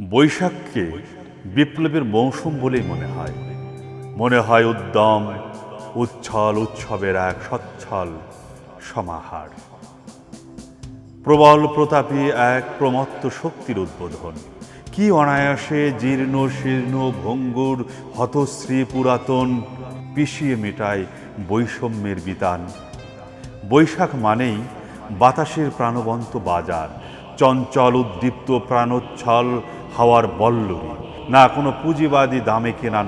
বৈশাখকে বিপ্লবের মৌসুম বলেই মনে হয় উদ্যম উচ্ছল উৎসবের এক সচ্ছল সমাহার, প্রবল প্রতাপী এক প্রমত্ত শক্তির উদ্বোধন। কি অনায়াসে জীর্ণ শীর্ণ ভঙ্গুর হতশ্রী পুরাতন পিষিয়ে মেটায় বৈষম্যের বিতান। বৈশাখ মানেই বাতাসের প্রাণবন্ত বাজার, চঞ্চল উদ্দীপ্ত প্রাণোচ্ছল হাওয়ার বল্লরী। না কোনো পুঁজিবাদী দামে কেনা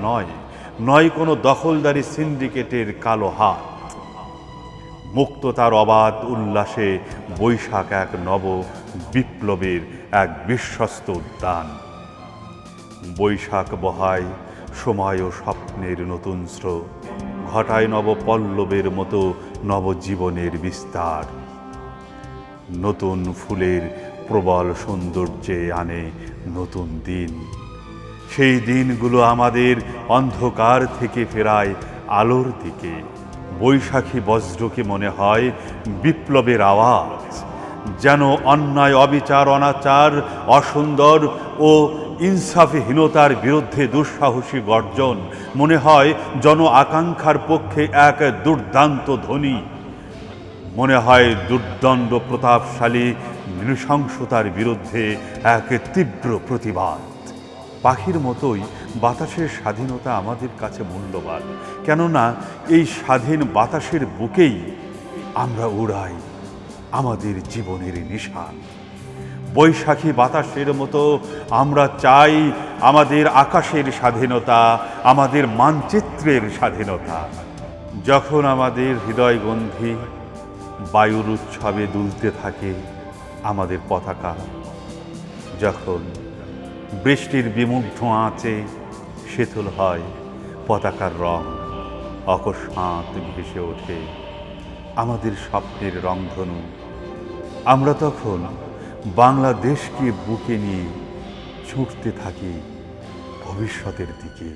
নয় কোনো দখলদারি সিন্ডিকেটের কালো হাত। মুক্ততার অবাধ উল্লাসে বৈশাখ এক নব বিপ্লবের এক বিশ্বস্ত উদ্যান। বৈশাখ বহায় সময় ও স্বপ্নের নতুন স্রোত, ঘটায় নবপল্লবের মতো নবজীবনের বিস্তার। নতুন ফুলের প্রবল সৌন্দর্যে আনে নতুন দিন। সেই দিনগুলো আমাদের অন্ধকার থেকে ফেরায় আলোর দিকে। বৈশাখী বজ্রকে মনে হয় বিপ্লবের আওয়াজ, যেন অন্যায় অবিচার অনাচার অসুন্দর ও ইনসাফহীনতার বিরুদ্ধে দুঃসাহসী গর্জন। মনে হয় জন আকাঙ্ক্ষার পক্ষে এক দুর্দান্ত ধ্বনি। মনে হয় দুর্দণ্ড প্রতাপশালী নৃশংসতার বিরুদ্ধে এক তীব্র প্রতিবাদ। পাখির মতোই বাতাসের স্বাধীনতা আমাদের কাছে মূল্যবান, কেননা এই স্বাধীন বাতাসের বুকেই আমরা উড়াই আমাদের জীবনের নিশান। বৈশাখী বাতাসের মতো আমরা চাই আমাদের আকাশের স্বাধীনতা, আমাদের মানচিত্রের স্বাধীনতা। যখন আমাদের হৃদয়গন্ধি বায়ুর উৎসবে দুলতে থাকে আমাদের পতাকা, যখন বৃষ্টির বিমুগ্ধ আঁচে শীতল হয় পতাকার রং, অকস্মাৎ ভেসে ওঠে আমাদের স্বপ্নের রংধনু। আমরা তখন বাংলাদেশকে বুকে নিয়ে ছুটতে থাকি ভবিষ্যতের দিকে।